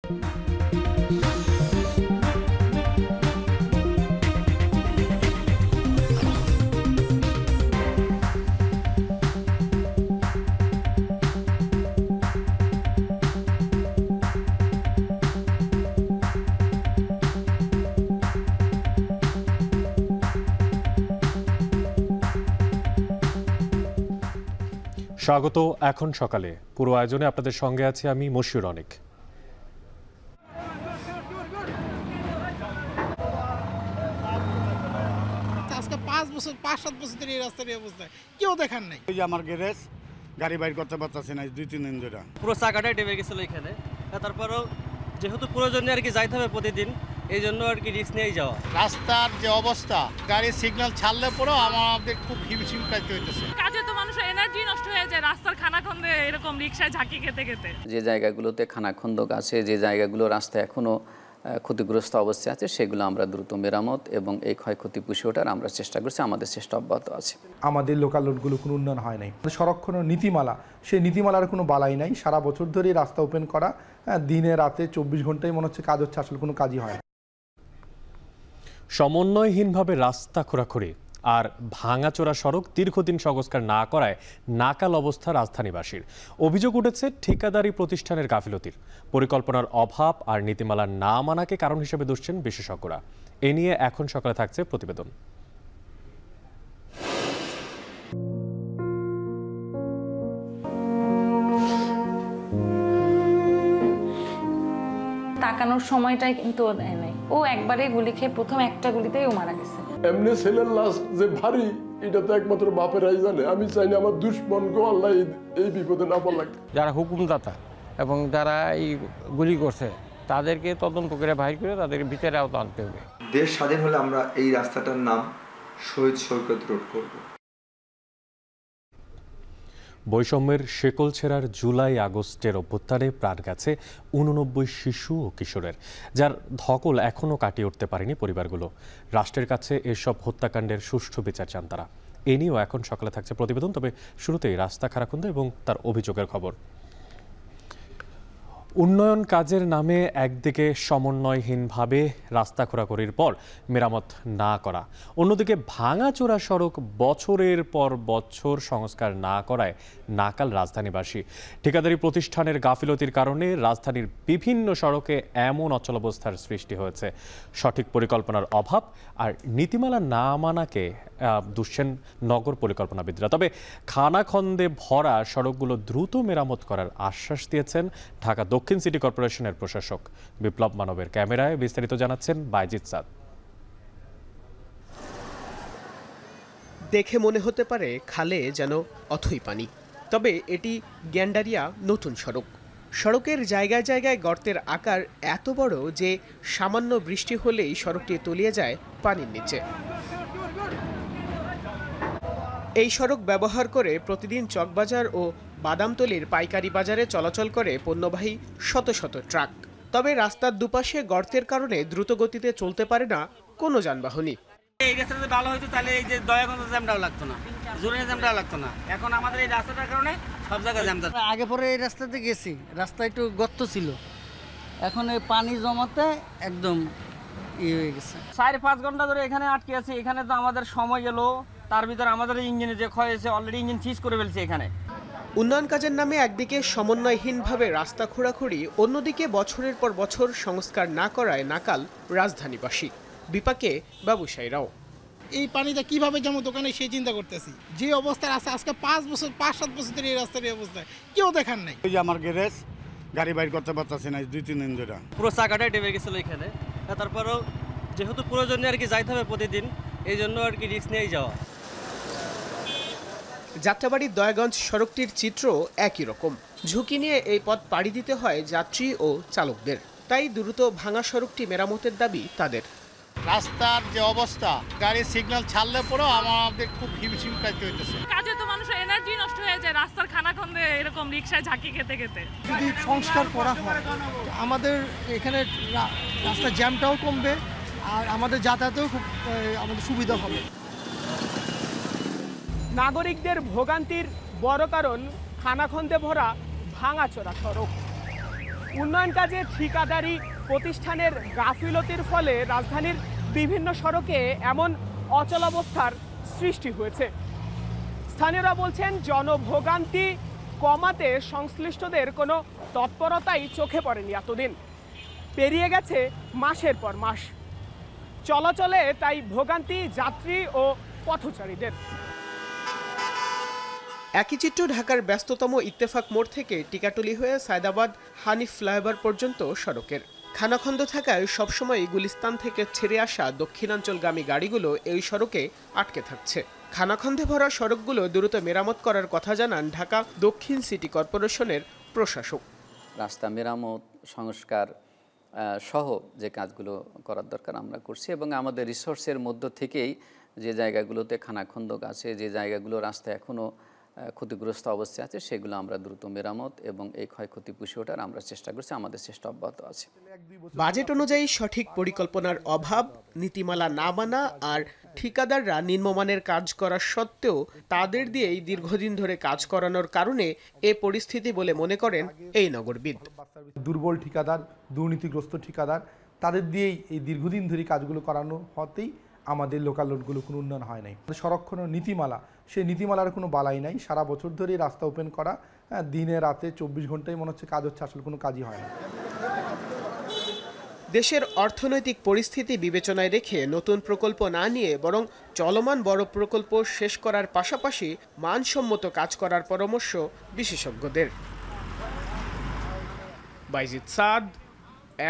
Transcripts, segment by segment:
স্বাগত এখন সকালে। পুরো আয়োজনে আপনাদের সঙ্গে আছি আমি মশিউর অনেক। আজকে 5-7 বছর ধরে এই রাস্তার অবস্থা কেউ দেখার নাই। ওই যে আমার গ্যারেজ গাড়ি বাইর করতে পারতেছি না 2-3 দিন ধরে। পুরো চাকাটাই ডেবে গেছিল এখানে। তারপরেও যেহেতু প্রয়োজনে আর কি যাইতে হবে প্রতিদিন, এই জন্য আর কি রিস্ক নিয়েই যাওয়া। রাস্তার যে অবস্থা, গাড়ির সিগন্যাল ছাড়লে পরেও আমাদের খুব হিমশিম খাইতে হইতেছে। কাজে তো মানুষের এনার্জি নষ্ট হয়ে যায় রাস্তার খানাখন্দে এরকম রিকশায় ঝাঁকি খেতে খেতে। যে জায়গাগুলোতে খানাখন্দক আছে, যে জায়গাগুলো রাস্তা এখনও ক্ষতিগ্রস্ত অবস্থায় আছে, সেগুলো আমরা দ্রুত মেরামত এবং এই ক্ষয়ক্ষতি পুষিয়ে ওঠার আমরা চেষ্টা করছি। আমাদের চেষ্টা অব্যাহত আছে। আমাদের লোকাল রোডগুলো কোনো উন্নয়ন হয় নাই। সংরক্ষণের নীতিমালা, সেই নীতিমালার কোনো বালাই নাই। সারা বছর ধরেই রাস্তা ওপেন করা, দিনে রাতে 24 ঘন্টায় মনে হচ্ছে কাজ হচ্ছে, আসলে কোনো কাজই হয় না। সমন্বয়হীনভাবে রাস্তা খোঁড়াখুড়ি আর ভাঙাচোরা সড়ক দীর্ঘদিন সংস্কার না করায় নাকাল অবস্থা রাজধানীবাসীর। অভিযোগ উঠেছে ঠিকাদারি প্রতিষ্ঠানের গাফিলতির, পরিকল্পনার অভাব আর নীতিমালার না মানাকে কারণ হিসেবে দুষছেন বিশেষজ্ঞরা। এ নিয়ে এখন সকালে থাকছে প্রতিবেদন। তাকানোর সময়টাই কিন্তু ও দেয় নাই। ও একবারে গুলি খেয়ে প্রথম একটা গুলিতেই ও মারা গেছে। এমনি ছেলের লাশ যে ভারী, এটা তো একমাত্র বাপেরাই জানে। আমি চাই না আমার দুশ্মনকে আল্লাহ এই বিপদে না পড়লাম। যারা হুকুমদাতা এবং যারা এই গুলি করছে তাদেরকে তদন্ত করে বাইর করে তাদেরকে ভিতরে আওতা আনতে হবে। দেশ স্বাধীন হলে আমরা এই রাস্তাটার নাম শহীদ সৈকত রোড করব। বৈষম্যের শেকল ছেঁড়ার জুলাই আগস্টের অভ্যুত্থানে প্রাণ গেছে 89 শিশু ও কিশোরের, যার ধকল এখনও কাটিয়ে উঠতে পারেনি পরিবারগুলো। রাষ্ট্রের কাছে এসব হত্যাকাণ্ডের সুষ্ঠু বিচার চান তারা। এ নিয়েও এখন সকালে থাকছে প্রতিবেদন। তবে শুরুতেই রাস্তা খানাখন্দ এবং তার অভিযোগের খবর। উন্নয়ন কাজের নামে একদিকে সমন্বয়হীনভাবে রাস্তা খোঁড়াখুড়ির পর মেরামত না করা, অন্যদিকে ভাঙাচোরা সড়ক বছরের পর বছর সংস্কার না করায় নাকাল রাজধানীবাসী। ঠিকাদারি প্রতিষ্ঠানের গাফিলতির কারণে রাজধানীর বিভিন্ন সড়কে এমন অচলাবস্থার সৃষ্টি হয়েছে। সঠিক পরিকল্পনার অভাব আর নীতিমালা না মানাকে দুষছেন নগর পরিকল্পনাবিদরা। তবে খানাখন্দে ভরা সড়কগুলো দ্রুত মেরামত করার আশ্বাস দিয়েছেন ঢাকা দক্ষিণ সিটি কর্পোরেশনের প্রশাসক। বিপ্লব মানবের ক্যামেরায় বিস্তারিত জানাচ্ছেন বাইজিৎ সাদ। দেখে মনে হতে পারে খালে যেন অথই পানি, তবে এটি গ্যান্ডারিয়া নতুন সড়ক। সড়কের জায়গায় জায়গায় গর্তের আকার এত বড় যে সামান্য বৃষ্টি হলেই সড়কটি তলিয়ে যায় পানির নিচে। এই সড়ক ব্যবহার করে প্রতিদিন চকবাজার ও বাদামতলীর পাইকারি বাজারে চলাচল করে পণ্যবাহী শত শত ট্রাক। তবে রাস্তার দুপাশে গর্তের কারণে দ্রুত গতিতে চলতে পারে না কোনো যানবাহনই। এই রাস্তাটা ভালো হতো তাহলে এই যে দয়াগঞ্জ জ্যামটাও লাগতো না, জোরে জ্যামটাও লাগতো না। এখন আমাদের এই রাস্তাটার কারণে সব জায়গায় জ্যাম থাকে। আগে পরে এই রাস্তাতে গেছি, রাস্তা একটু গর্ত ছিল, এখন এই পানি জমাতে একদম হয়ে গেছে। 4-5 ঘন্টা ধরে এখানে আটকে আছে। এখানে তো আমাদের সময় গেল, তার ভিতরে আমাদের ইঞ্জিনে যে ক্ষয় হয়েছে, অলরেডি ইঞ্জিন সিজ করে ফেলছে এখানে। উন্নয়ন কাজের নামে একদিকে সমন্বয়হীনভাবে রাস্তা খোঁড়াখুড়ি, অন্যদিকে বছরের পর বছর সংস্কার না করায় নাকাল রাজধানীবাসী, বিপাকে ব্যবসায়ীরাও। এই পানিটা কিভাবে যেমন দোকানে সেই চিন্তা করতেছি। যে অবস্থায় আছে আজকে 5-7 বছর ধরে এই রাস্তার অবস্থা কেউ দেখার নাই। ওই যে আমার গ্যারেজ গাড়ি বাইর করতে পারতেছি না 2-3 দিন ধরে। পুরো চাকাটাই ডেবে গেছিল এখানে। তারপরেও যেহেতু প্রয়োজনে আর কি যাইতে হবে প্রতিদিন, এই জন্য আর কি রিস্ক নিয়েই যাওয়া। যাত্রাবাড়ির দয়াগঞ্জ সড়কটির চিত্র একই রকম। ঝুঁকি নিয়ে এই পথ পাড়ি দিতে হয় যাত্রী ও চালকদের। তাই দ্রুত ভাঙা সড়কটি মেরামতের দাবি তাদের। রাস্তার যে অবস্থা, গাড়ির সিগন্যাল ছাড়লে পরেও আমাদের খুব হিমশিম খাইতে হইতেছে। কাজে তো মানুষের এনার্জি নষ্ট হয়ে যায় রাস্তার খানাখন্দে এরকম রিকশায় ঝাঁকি খেতে খেতে। যদি সংস্কার করা হয় আমাদের এখানে রাস্তার জ্যামটাও কমবে আর আমাদের যাতায়াতেও খুব আমাদের সুবিধা হবে। উন্নয়ন কাজে ঠিকাদারি প্রতিষ্ঠানের গাফিলতির ফলে রাজধানীর বিভিন্ন সড়কে এমন অচলাবস্থার সৃষ্টি হয়েছে। স্থানীয়রা বলছেন জনভোগান্তি কমাতে সংশ্লিষ্টদের কোনো তৎপরতাই চোখে পড়েনি এতদিন। পেরিয়ে গেছে মাসের পর মাস, চলাচলে তাই ভোগান্তি যাত্রী ও পথচারীদের। একই চিত্র ঢাকার ব্যস্ততম ইত্তেফাক মোড় থেকে টিকাটুলি হয়ে সায়দাবাদ হানিফ ফ্লাইওভার পর্যন্ত সড়কের খানাখন্দ থাকায় সবসময় গুলিস্তান থেকে ছেড়ে আসা দক্ষিণাঞ্চলগামী গাড়িগুলো এই সড়কে আটকে থাকছে। খানাখন্দে ভরা সড়কগুলো দ্রুত মেরামত করার কথা জানান ঢাকা দক্ষিণ সিটি কর্পোরেশনের প্রশাসক। রাস্তা মেরামত সংস্কার সহ যে কাজগুলো করার দরকার আমরা করছি, এবং আমাদের রিসোর্সের মধ্য থেকেই যে জায়গাগুলোতে খানাখন্দক আছে, যে জায়গাগুলো রাস্তা এখনও ক্ষতিগ্রস্ত অবস্থায় আছে, সেগুলো আমরা দ্রুত মেরামত এবং এই ক্ষয়ক্ষতি পুষিয়ে ওঠার আমরা চেষ্টা করছি। আমাদের চেষ্টা অব্যাহত আছে। বাজেট অনুযায়ী সঠিক পরিকল্পনার অভাব, নীতিমালা না মানা আর ঠিকাদাররা নিম্নমানের কাজ করা সত্ত্বেও তাদের দিয়েই দীর্ঘদিন ধরে কাজ করানোর কারণে এ পরিস্থিতি বলে মনে করেন এই নগরবিদ। দুর্বল ঠিকাদার, দুর্নীতিগ্রস্ত ঠিকাদার, তাদের দিয়েই এই দীর্ঘদিন ধরে কাজগুলো করানো হতেই আমাদের লোকাল রোডগুলো কোনো উন্নয়ন হয় নাই। সংরক্ষণ নীতিমালা, সেই নীতিমালার কোনো বালাই নাই। সারা বছর ধরে রাস্তা ওপেন করা, দিনে রাতে 24 ঘন্টায় মনে হচ্ছে কাজ হচ্ছে, আসলে কোনো কাজই হয় না। দেশের অর্থনৈতিক পরিস্থিতি বিবেচনায় রেখে নতুন প্রকল্প না নিয়ে বরং চলমান বড় প্রকল্প শেষ করার পাশাপাশি মানসম্মত কাজ করার পরামর্শ বিশেষজ্ঞদের। বাইজিদ সাদ,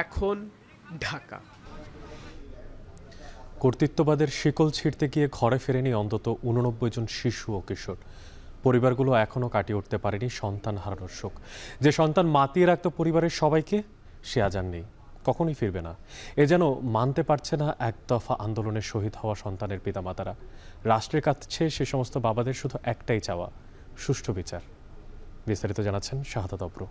এখন, ঢাকা। কর্তৃত্ববাদের শিকল ছিঁড়তে গিয়ে ঘরে ফেরেনি অন্তত 89 জন শিশু ও কিশোর। পরিবারগুলো এখনও কাটিয়ে উঠতে পারেনি সন্তান হারানোর শোক। যে সন্তান মাতিয়ে রাখত পরিবারের সবাইকে, সে আজ আর নেই, কখনোই ফিরবে না। এ যেন মানতে পারছে না এক দফা আন্দোলনে শহীদ হওয়া সন্তানের পিতামাতারা। রাষ্ট্রের কাছে সে সমস্ত বাবাদের শুধু একটাই চাওয়া, সুষ্ঠু বিচার। বিস্তারিত জানাচ্ছেন শাহাদাত অব্র।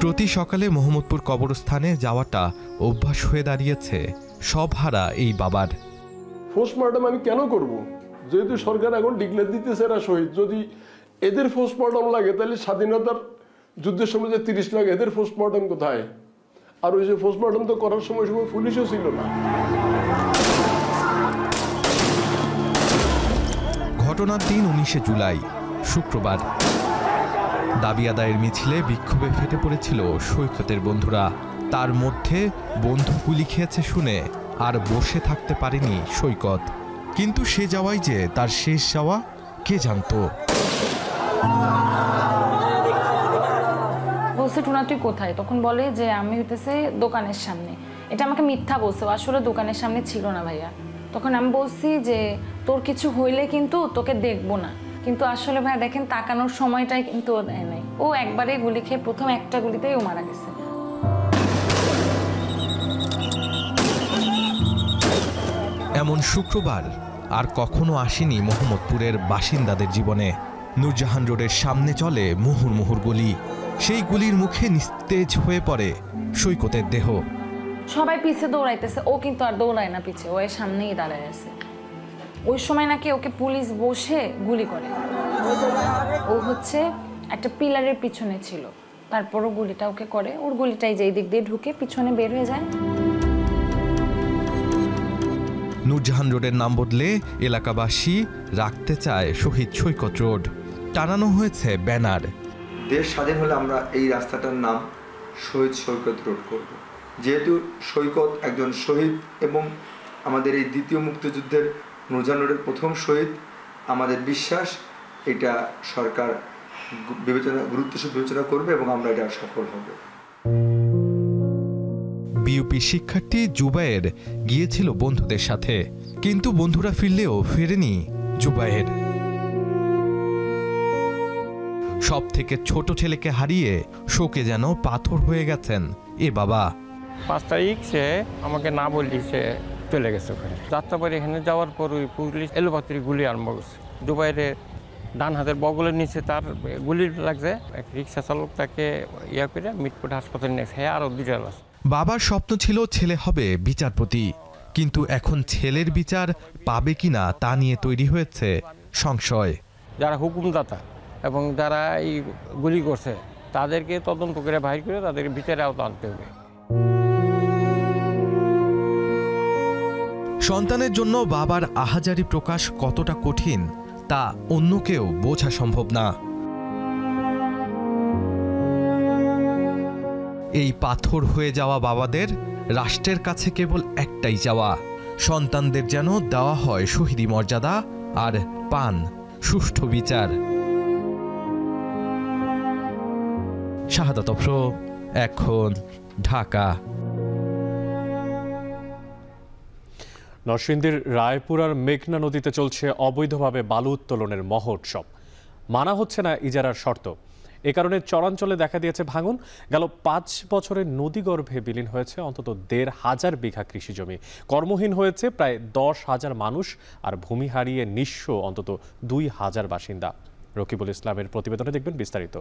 প্রতি সকালে মোহাম্মদপুর কবরস্থানে যাওয়াটা অভ্যাস হয়ে দাঁড়িয়েছে সব হারা এই বাবার। পোস্টমর্টম আমি কেন করব? যেহেতু সরকার এখন ডিক্লেয়ার দিতেছে এরা শহীদ, যদি এদের পোস্টমর্টম লাগে তাহলে স্বাধীনতার যুদ্ধের সময় যে 30 লাখ, এদের পোস্টমর্টম কোথায়? আর ওই যে পোস্টমর্টম তো করার সময় পুলিশও ছিল না। ঘটনার দিন 19 জুলাই, শুক্রবার। দাবি আদায়ের মিছিলে বিক্ষোভে ফেটে পড়েছিল সৈকতের বন্ধুরা। তার মধ্যে বন্ধু গুলি খেয়েছে শুনে আর বসে থাকতে পারেনি সৈকত। কিন্তু সে যাওয়াই যে তার শেষ যাওয়া কে জানতো। বলছে টুনা তুই কোথায়? তখন বলে যে আমি হইতেছে দোকানের সামনে। এটা আমাকে মিথ্যা বলছে, আসলে দোকানের সামনে ছিল না ভাইয়া। তখন আমি বলছি যে তোর কিছু হইলে কিন্তু তোকে দেখবো না। কিন্তু আসলে ভাই দেখেন তাকানোর সময়টাই কিন্তু ও দেয় নাই। ও একবারে গুলি খেয়ে প্রথম একটা গুলিতেই ও মারা গেছে। এমন শুক্রবার আর কখনো আসেনি মোহাম্মদপুরের বাসিন্দাদের জীবনে। নূরজাহান রোডের সামনে চলে মুহুর মুহুর গুলি, সেই গুলির মুখে নিস্তেজ হয়ে পড়ে সৈকতের দেহ। সবাই পিছে দৌড়াইতেছে, ও কিন্তু আর দৌড়ায় না পিছে, ও এর সামনেই দাঁড়ায় আছে। ওই সময় নাকি ওকে পুলিশ বসে গুলি করে। ও হচ্ছে একটা পিলারের পিছনে ছিল, তারপরও গুলিটা ওকে করে। ওর গুলিটাই যেই দিক দিয়ে ঢুকে পিছনে বের হয়ে যায়। নূরজাহান রোডের নাম বদলে এলাকাবাসী রাখতে চায় শহীদ সৈকত রোড। টানানো হয়েছে ব্যানার। দেশ স্বাধীন হলে আমরা এই রাস্তাটার নাম শহীদ সৈকত রোড করব। যেহেতু সৈকত একজন শহীদ এবং আমাদের এই দ্বিতীয় মুক্তিযুদ্ধের নূরজাহান রোডের প্রথম শহীদ, আমাদের বিশ্বাস এটা সরকার গুরুত্ব বিবেচনা করবে এবং আমরা এটা সফল হব। বিউপি শিক্ষার্থী জুবায়ের গিয়েছিল বন্ধুদের সাথে, কিন্তু বন্ধুরা ফিরলেও ফেরেনি জুবায়ের। সব থেকে ছোট ছেলেকে হারিয়ে শোকে যেন পাথর হয়ে গেছেন এ বাবা। 5 তারিখ সে আমাকে না বললি সে চলে গেছে ওখানে। যাত্রাবাড়ি এখানে যাওয়ার পর ওই পুলিশ এলোপাত্রি গুলি আরম্ভ করছে। জুবাইরের ডান হাতের বগলের নিচে তার গুলি লাগছে। এক রিক্সা চালক তাকে করে মিটপুট হাসপাতালে নিয়েছে। হ্যাঁ, আরও 2টা লাশ। বাবার স্বপ্ন ছিল ছেলে হবে বিচারপতি, কিন্তু এখন ছেলের বিচার পাবে কিনা তা নিয়ে তৈরি হয়েছে সংশয়। যারা হুকুমদাতা এবং যারা এই গুলি করছে তাদেরকে তদন্ত করে বাইর করে তাদেরকে বিচারে আওতা আনতে হবে। সন্তানের জন্য বাবার আহাজারি প্রকাশ কতটা কঠিন তা অন্য কেউ বোঝা সম্ভব না। এই পাথর হয়ে যাওয়া বাবাদের রাষ্ট্রের কাছে কেবল একটাই চাওয়া, সন্তানদের যেন দেওয়া হয় শহীদি মর্যাদা আর পান সুষ্ঠু বিচার। শাহাদাত অফরো, এখন, ঢাকা। নরসিংদীর রায়পুরার মেঘনা নদীতে চলছে অবৈধভাবে বালু উত্তোলনের মহোৎসব। মানা হচ্ছে না ইজারার শর্ত। এ কারণে চরাঞ্চলে দেখা দিয়েছে ভাঙন। গেল 5 বছরে নদীগর্ভে বিলীন হয়েছে অন্তত 1,500 বিঘা কৃষিজমি। কর্মহীন হয়েছে প্রায় 10,000 মানুষ, আর ভূমি হারিয়ে নিঃস্ব অন্তত 2,000 বাসিন্দা। রকিবুল ইসলামের প্রতিবেদনে দেখবেন বিস্তারিত।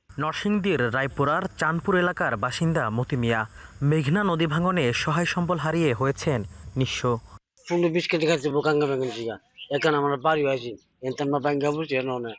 নরসিংদীর রায়পুরার চাঁদপুর এলাকার বাসিন্দা মতি মিয়া মেঘনা নদী ভাঙনে সহায় সম্বল হারিয়ে হয়েছেন নিঃস্ব। 15-20 কেজি খাচ্ছি গাঙ্গা বেগুন শিখা, এখানে আমরা বাড়ি আছি এনতে আমরা ব্যাঙ্গা বলছি না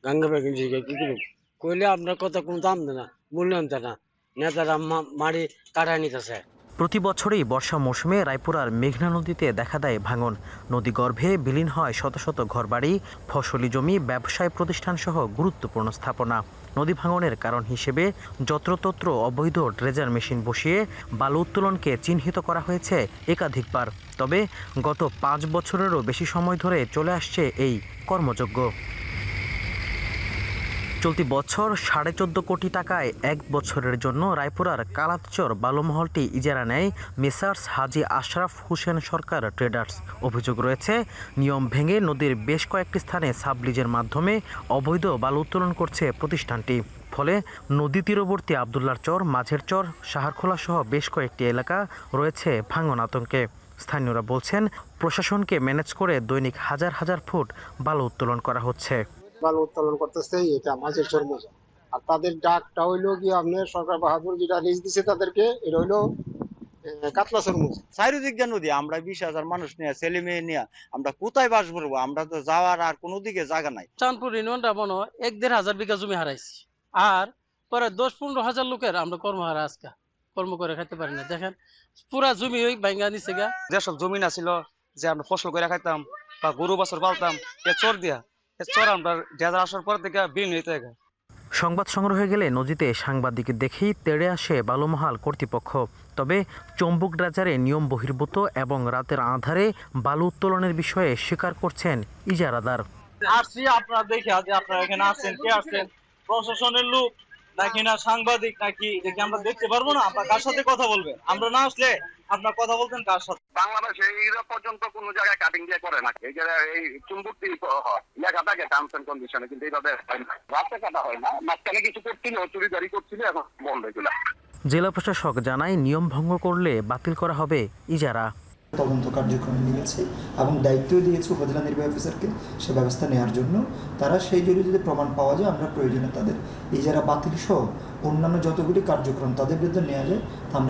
গাঙ্গা বেগুন শিখা কি করব কইলে আপনার কথা কোনো দাম দেয় না, মূল্য আনতে না, নেতারা মারি কাটায় নিতেছে। প্রতি বছরই বর্ষা মৌসুমে রায়পুরার মেঘনা নদীতে দেখা দেয় ভাঙন। নদী গর্ভে বিলীন হয় শত শত ঘরবাড়ি, ফসলি জমি, ব্যবসায় প্রতিষ্ঠান সহ গুরুত্বপূর্ণ স্থাপনা। নদী ভাঙনের কারণ হিসেবে যত্রতত্র অবৈধ ড্রেজার মেশিন বসিয়ে বালু উত্তোলনকে চিহ্নিত করা হয়েছে একাধিকবার। তবে গত 5 বছরেরও বেশি সময় ধরে চলে আসছে এই কর্মযজ্ঞ। চলতি বছর 14.5 কোটি টাকায় 1 বছরের জন্য রায়পুরার কালাতচর বালুমহলটি ইজারা নেয় মেসার্স হাজী আশরাফ হোসেন সরকার ট্রেডার্স। অভিযোগ রয়েছে নিয়ম ভেঙে নদীর বেশ কয়েকটি স্থানে সাবলিজের মাধ্যমে অবৈধ বালু উত্তোলন করছে প্রতিষ্ঠানটি। ফলে নদী তীরবর্তী আবদুল্লার চর, মাঝের চর, সাহারখোলা সহ বেশ কয়েকটি এলাকা রয়েছে ভাঙন আতঙ্কে। স্থানীয়রা বলছেন প্রশাসনকে ম্যানেজ করে দৈনিক হাজার হাজার ফুট বালু উত্তোলন করা হচ্ছে। বালু উত্তোলন করতেছে এটা মাঝের চর মজা, আর তাদের ডাকটা হইলো কি আপনার সরকার বাহাদুর যেটা রিজ দিছে তাদেরকে, এটা হইলো কাতলা চর মজা। চারিদিক দিয়ে নদী, আমরা 20,000 মানুষ নিয়ে ছেলে মেয়ে নিয়ে আমরা কোথায় বাস করবো? আমরা তো যাওয়ার আর কোনো দিকে জায়গা নাই। চাঁদপুর ইউনিয়নটা মনে হয় 1,500 বিঘা জমি হারাইছি, আর পরে 10-15 হাজার লোকের আমরা কর্মহারা আজকে কর্ম করে খাইতে পারি না। দেখেন পুরা জমি ওই ভাঙ্গা নিচে গা। যেসব জমি না ছিল যে আমরা ফসল করে খাইতাম বা গরু বাছর পালতাম, এ চর দিয়া চর আমরা ডেজার আসার পর থেকে বিলীন হইতে গেছে। সংবাদ সংগ্রহে গেলে নদীতে সাংবাদিক দেখেই তেড়ে আসে বালুমহাল কর্তৃপক্ষ। তবে চম্বুক ড্রেজারে নিয়ম বহির্ভূত এবং রাতের আঁধারে বালু উত্তোলনের বিষয়ে স্বীকার করছেন ইজারাদার। আসছি আপনারা দেখে যে আপনারা এখানে আসছেন, কে আসছেন, প্রশাসনের লোক নাকি না সাংবাদিক নাকি, দেখে আমরা দেখতে পারবো না। আপনার কার সাথে কথা বলবেন? আমরা না আসলে আপনার কথা বলতেন কার সাথে? বাংলাদেশে এইরা পর্যন্ত কোনো জায়গায় কাটিং দিয়ে করে না, এই জায়গায় এই চুম্বক লেখা থাকে টার্মস এন্ড কন্ডিশনে, কিন্তু এইভাবে হয় না, রাতে কাটা হয় না। মাঝখানে কিছু করছিল, চুরিদারি করছিল, এখন বন্ধ এগুলো। জেলা প্রশাসক জানায় নিয়ম ভঙ্গ করলে বাতিল করা হবে ইজারা। তদন্ত কার্যক্রম নিয়েছে এবং দায়িত্ব দিয়েছে উপজেলা নির্বাহী অফিসারকে সে ব্যবস্থা নেওয়ার জন্য। তারা সেই জন্য যদি প্রমাণ পাওয়া যায় আমরা প্রয়োজনে তাদের ইজারা বাতিল সহ অন্যান্য যতগুলি কার্যক্রম তাদের বিরুদ্ধে নেওয়া যায়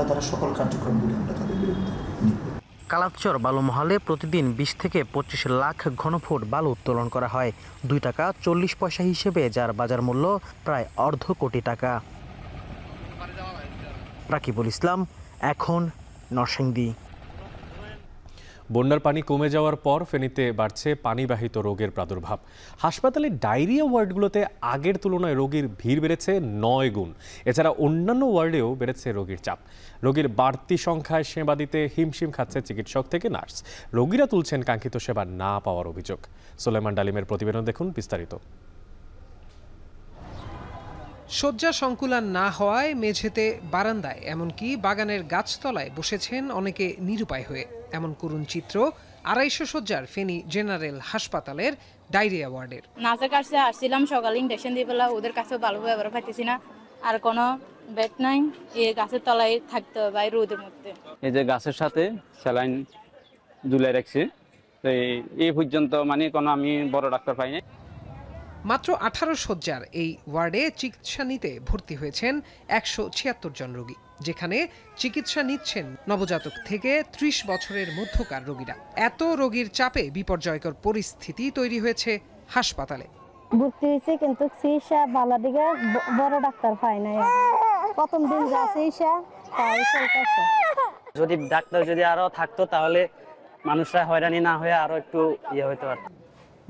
তারা সকল কার্যক্রমগুলি আমরা তাদের বিরুদ্ধে নিব। কালাতচর বালুমহলে প্রতিদিন 20 থেকে 25 লাখ ঘনফুট বালু উত্তোলন করা হয়। 2 টাকা 40 পয়সা হিসেবে, যার বাজার মূল্য প্রায় অর্ধ কোটি টাকা। রাকিবুল ইসলাম, এখন নরসিংদী। বন্যার পানি কমে যাওয়ার পর ফেনীতে বাড়ছে পানিবাহিত রোগের প্রাদুর্ভাব। হাসপাতালে ডায়রিয়া ওয়ার্ডগুলোতে আগের তুলনায় রোগীর ভিড় বেড়েছে 9 গুণ। এছাড়া অন্যান্য ওয়ার্ডেও বেড়েছে রোগীর চাপ। রোগীর বাড়তি সংখ্যায় সেবা দিতে হিমশিম খাচ্ছে চিকিৎসক থেকে নার্স। রোগীরা তুলছেন কাঙ্ক্ষিত সেবা না পাওয়ার অভিযোগ। সুলাইমান ডালিমের প্রতিবেদন দেখুন বিস্তারিত। শয্যা সংকুলান না হওয়ায় মেঝেতে, বারান্দায়, এমনকি বাগানের গাছতলায় বসেছেন অনেকে নিরুপায় হয়ে। এমন করুণ চিত্র 250 শয্যার ফেনী জেনারেল হাসপাতালের ডায়রিয়া ওয়ার্ডের। নার্সের কাছে আসছিলাম সকালে ইনজেকশন দিয়ে পেলা, ওদের কাছে ভালো ব্যবহার পাইতেছি না। আর কোনো বেড নাই, এই গাছের তলায় থাকতে হবে বাইরে রোদের মধ্যে। এই যে গাছের সাথে স্যালাইন ঝুলাই রাখছে, তো এই পর্যন্ত মানে কোনো আমি বড় ডাক্তার পাইনি। মাত্র 18 শয্যার এই ওয়ার্ডে চিকিৎসা নিতে ভর্তি হয়েছেন 176 জন রোগী, যেখানে চিকিৎসা নিচ্ছেন নবজাতক থেকে 30 বছরের মধ্যকার রোগীরা। এত রোগীর চাপে বিপর্যয়কর পরিস্থিতি তৈরি হয়েছে হাসপাতালে। ভর্তি হয়েছে কিন্তু চিকিৎসা ভালো দিকে বড় ডাক্তার পায় না। প্রথম দিন যা চিকিৎসা তাই চলতেছে। যদি ডাক্তার যদি আরো থাকতো তাহলে মানুষরা হয়রানি না হয়ে আরো একটু হইতে পারত।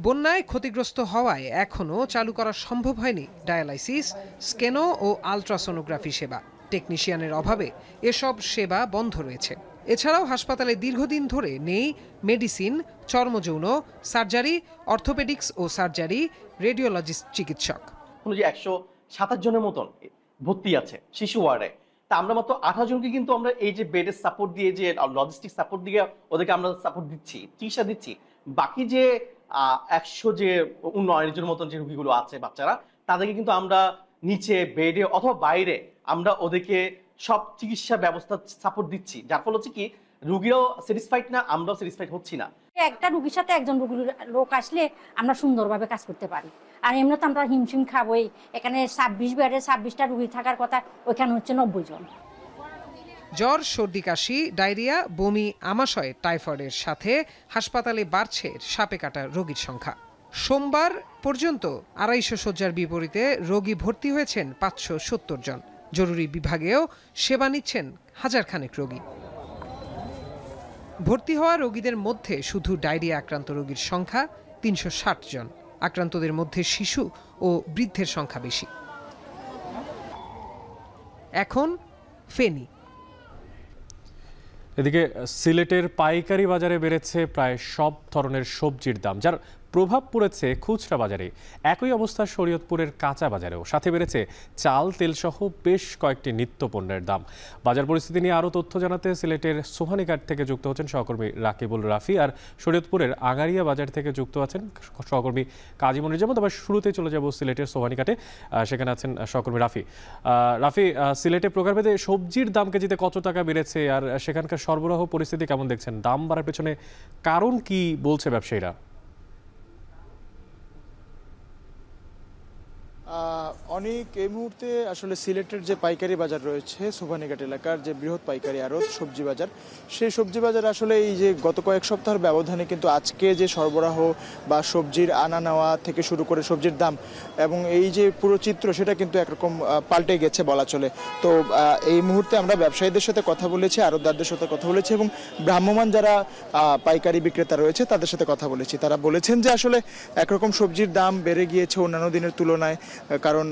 বন্যায় ক্ষতিগ্রস্ত হওয়ায় এখনও চালু করা সম্ভব হয়নি ডায়ালাইসিস, স্কেনো ও আলট্রাসোনোগ্রাফি সেবা। টেকনিশিয়ানের অভাবে এসব সেবা বন্ধ রয়েছে। এছাড়াও হাসপাতালে দীর্ঘদিন ধরে নেই মেডিসিন, চর্মযৌন, সার্জারি, অর্থোপেডিক্স ও সার্জারি, রেডিওলজিস্ট চিকিৎসক। যে 127 জনের মতন ভর্তি আছে শিশু ওয়ার্ডে, তা আমরা মাত্র 18 জনকে কিন্তু আমরা এই যে বেডের সাপোর্ট দিয়ে, যে লজিস্টিক সাপোর্ট দিয়ে ওদেরকে আমরা সাপোর্ট দিচ্ছি, চিকিৎসা দিচ্ছি। বাকি যে 100 যে 19 জনের মতন যে রোগীগুলো আছে বাচ্চারা, তাদেরকে কিন্তু আমরা নিচে বেডে অথবা বাইরে আমরা ওদেরকে সব চিকিৎসা ব্যবস্থা সাপোর্ট দিচ্ছি, যার ফলে হচ্ছে কি রোগীরাও স্যাটিসফাইড না, আমরাও স্যাটিসফাইড হচ্ছি না। একটা রোগীর সাথে একজন লোক আসলে আমরা সুন্দরভাবে কাজ করতে পারি। আর এমনি তো আমরা হিমশিম খাবোই। এখানে 26 বেডে 26টা রোগী থাকার কথা, ওইখানে হচ্ছে 90 জন। জ্বর, সর্দি, কাশি, ডায়রিয়া, বমি, আমাশয়, টাইফয়েডের সাথে হাসপাতালে বাড়ছে সাপে কাটা রোগীর সংখ্যা। সোমবার পর্যন্ত 250 শয্যার বিপরীতে রোগী ভর্তি হয়েছেন 570 জন। জরুরি বিভাগেও সেবা নিচ্ছেন হাজারখানেক রোগী। ভর্তি হওয়া রোগীদের মধ্যে শুধু ডায়রিয়া আক্রান্ত রোগীর সংখ্যা 360 জন। আক্রান্তদের মধ্যে শিশু ও বৃদ্ধের সংখ্যা বেশি। এখন ফেনী। এদিকে সিলেটের পাইকারি বাজারে বেড়েছে প্রায় সব ধরনের সবজির দাম, যার প্রভাব পড়েছে খুচরা বাজারে। একই অবস্থা শরীয়তপুরের কাঁচা বাজারেও। সাথে বেড়েছে চাল, তেল সহ বেশ কয়েকটি নিত্য পণ্যের দাম। বাজার পরিস্থিতি নিয়ে আরও তথ্য জানাতে সিলেটের সোহানীঘাট থেকে যুক্ত হচ্ছেন সহকর্মী রাকিবুল রাফি, আর শরীয়তপুরের আগারিয়া বাজার থেকে যুক্ত আছেন সহকর্মী কাজী মনিরুজ্জামান। তবে শুরুতেই চলে যাব সিলেটের সোহানীঘাটে, সেখানে আছেন সহকর্মী রাফি। রাফি, সিলেটে প্রকারভেদে সবজির দাম কেজিতে কত টাকা বেড়েছে, আর সেখানকার সরবরাহ পরিস্থিতি কেমন দেখছেন? দাম বাড়ার পেছনে কারণ কি বলছে ব্যবসায়ীরা? অনেক এই মুহূর্তে আসলে সিলেটের যে পাইকারি বাজার রয়েছে, সোভানীঘাট এলাকার যে বৃহৎ পাইকারি আড়ত সবজি বাজার, সেই সবজি বাজার আসলে এই যে গত কয়েক সপ্তাহের ব্যবধানে কিন্তু আজকে যে সরবরাহ বা সবজির আনা নেওয়া থেকে শুরু করে সবজির দাম এবং এই যে পুরো চিত্র, সেটা কিন্তু একরকম পাল্টে গেছে বলা চলে। তো এই মুহূর্তে আমরা ব্যবসায়ীদের সাথে কথা বলেছি, আড়তদারদের সাথে কথা বলেছি এবং ভ্রাম্যমাণ যারা পাইকারি বিক্রেতা রয়েছে তাদের সাথে কথা বলেছি। তারা বলেছেন যে আসলে একরকম সবজির দাম বেড়ে গিয়েছে অন্যান্য দিনের তুলনায়, কারণ